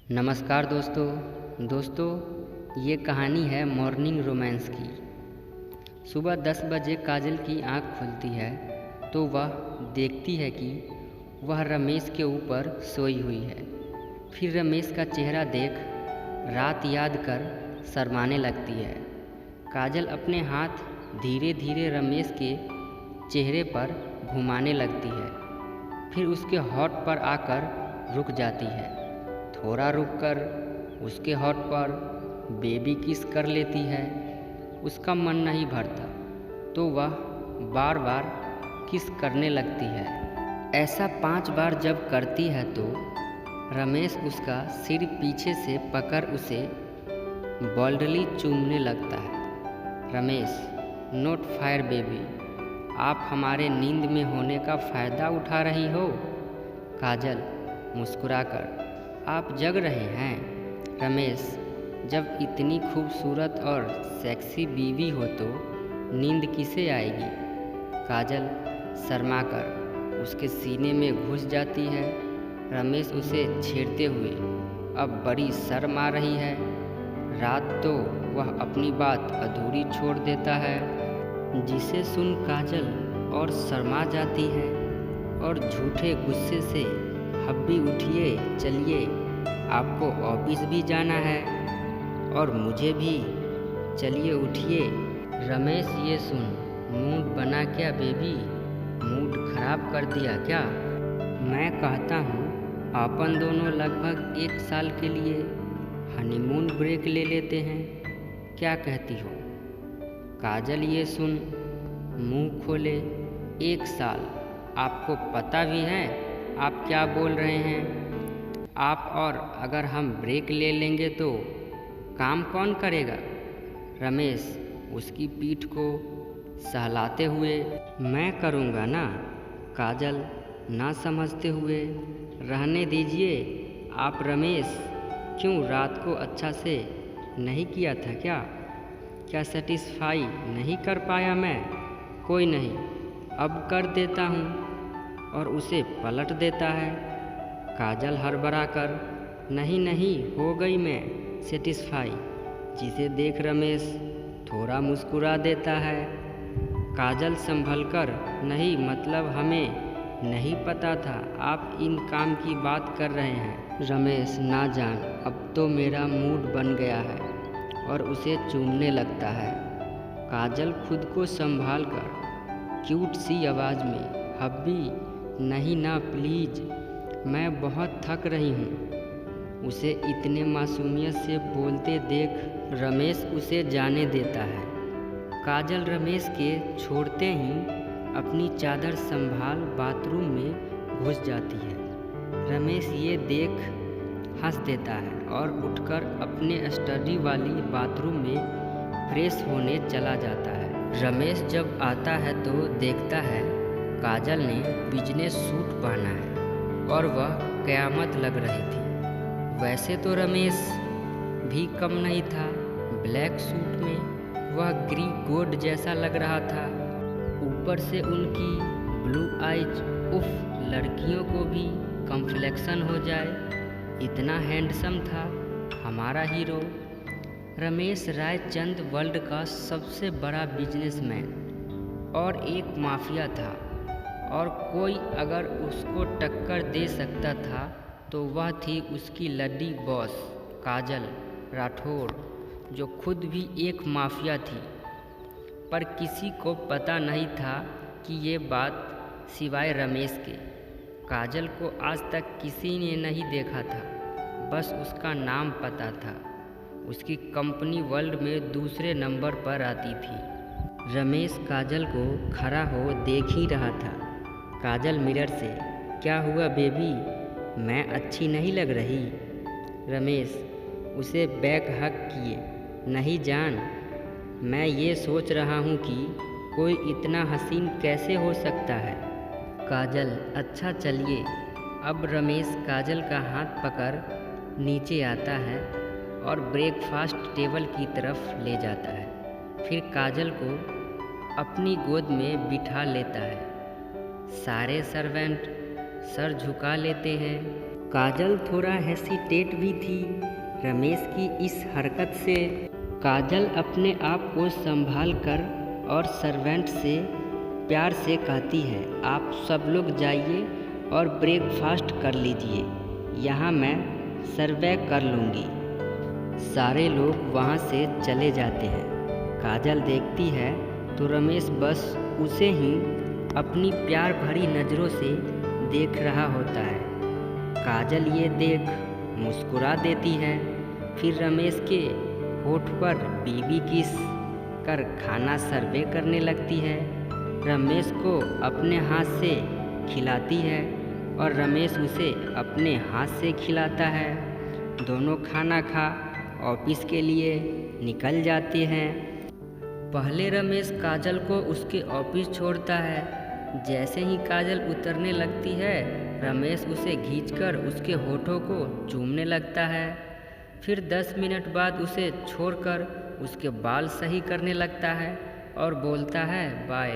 नमस्कार दोस्तों, ये कहानी है मॉर्निंग रोमांस की। सुबह 10 बजे काजल की आंख खुलती है तो वह देखती है कि वह रमेश के ऊपर सोई हुई है। फिर रमेश का चेहरा देख रात याद कर शर्माने लगती है। काजल अपने हाथ धीरे धीरे रमेश के चेहरे पर घुमाने लगती है, फिर उसके होठ पर आकर रुक जाती है। थोड़ा रुककर उसके होठ पर बेबी किस कर लेती है। उसका मन नहीं भरता तो वह बार बार किस करने लगती है। ऐसा 5 बार जब करती है तो रमेश उसका सिर पीछे से पकड़ उसे बोल्डली चूमने लगता है। रमेश, नोट फायर बेबी, आप हमारे नींद में होने का फ़ायदा उठा रही हो। काजल मुस्कुराकर, आप जग रहे हैं। रमेश, जब इतनी खूबसूरत और सेक्सी बीवी हो तो नींद किसे आएगी। काजल शर्माकर उसके सीने में घुस जाती है। रमेश उसे छेड़ते हुए अब बड़ी शर्म आ रही है। रात तो वह अपनी बात अधूरी छोड़ देता है, जिसे सुन काजल और शर्मा जाती है और झूठे गुस्से से, अभी उठिए, चलिए, आपको ऑफिस भी जाना है और मुझे भी, चलिए उठिए। रमेश ये सुन, मूड बना क्या बेबी, मूड खराब कर दिया क्या। मैं कहता हूँ अपन दोनों लगभग 1 साल के लिए हनीमून ब्रेक ले लेते हैं, क्या कहती हो। काजल ये सुन मुंह खोले, 1 साल, आपको पता भी है आप क्या बोल रहे हैं। आप और अगर हम ब्रेक ले लेंगे तो काम कौन करेगा। रमेश उसकी पीठ को सहलाते हुए, मैं करूँगा ना। काजल ना समझते हुए, रहने दीजिए आप रमेश, क्यों रात को अच्छा से नहीं किया था क्या सेटिस्फाई नहीं कर पाया मैं। कोई नहीं, अब कर देता हूँ, और उसे पलट देता है। काजल हड़बड़ा कर, नहीं, हो गई मैं सेटिस्फाई, जिसे देख रमेश थोड़ा मुस्कुरा देता है। काजल संभल कर, नहीं, मतलब हमें नहीं पता था आप इन काम की बात कर रहे हैं। रमेश, ना जान, अब तो मेरा मूड बन गया है, और उसे चूमने लगता है। काजल खुद को संभाल कर क्यूट सी आवाज़ में, हब्बी नहीं ना प्लीज़, मैं बहुत थक रही हूँ। उसे इतने मासूमियत से बोलते देख रमेश उसे जाने देता है। काजल रमेश के छोड़ते ही अपनी चादर संभाल बाथरूम में घुस जाती है। रमेश ये देख हंस देता है और उठकर अपने स्टडी वाली बाथरूम में फ्रेश होने चला जाता है। रमेश जब आता है तो देखता है काजल ने बिजनेस सूट पहना है और वह क़यामत लग रही थी। वैसे तो रमेश भी कम नहीं था, ब्लैक सूट में वह ग्रीक गोड जैसा लग रहा था। ऊपर से उनकी ब्लू आइज, उफ, लड़कियों को भी कम्प्लेक्शन हो जाए, इतना हैंडसम था हमारा हीरो। रमेश रायचंद वर्ल्ड का सबसे बड़ा बिजनेसमैन और एक माफिया था, और कोई अगर उसको टक्कर दे सकता था तो वह थी उसकी लड्डी बॉस काजल राठौर, जो खुद भी एक माफिया थी। पर किसी को पता नहीं था कि ये बात सिवाय रमेश के। काजल को आज तक किसी ने नहीं देखा था, बस उसका नाम पता था। उसकी कंपनी वर्ल्ड में दूसरे नंबर पर आती थी। रमेश काजल को खड़ा हो देख ही रहा था। काजल मिरर से, क्या हुआ बेबी, मैं अच्छी नहीं लग रही। रमेश उसे बैक हक किए, नहीं जान, मैं ये सोच रहा हूँ कि कोई इतना हसीन कैसे हो सकता है। काजल, अच्छा चलिए। अब रमेश काजल का हाथ पकड़ नीचे आता है और ब्रेकफास्ट टेबल की तरफ ले जाता है। फिर काजल को अपनी गोद में बिठा लेता है। सारे सर्वेंट सर झुका लेते हैं। काजल थोड़ा हेसिटेट भी थी रमेश की इस हरकत से। काजल अपने आप को संभाल कर और सर्वेंट से प्यार से कहती है, आप सब लोग जाइए और ब्रेकफास्ट कर लीजिए, यहाँ मैं सर्वे कर लूँगी। सारे लोग वहाँ से चले जाते हैं। काजल देखती है तो रमेश बस उसे ही अपनी प्यार भरी नज़रों से देख रहा होता है। काजल ये देख मुस्कुरा देती है, फिर रमेश के होठ पर बीबी किस कर खाना सर्वे करने लगती है। रमेश को अपने हाथ से खिलाती है और रमेश उसे अपने हाथ से खिलाता है। दोनों खाना खा ऑफिस के लिए निकल जाते हैं। पहले रमेश काजल को उसके ऑफिस छोड़ता है। जैसे ही काजल उतरने लगती है, रमेश उसे खींचकर उसके होठों को चूमने लगता है। फिर 10 मिनट बाद उसे छोड़कर उसके बाल सही करने लगता है और बोलता है बाय।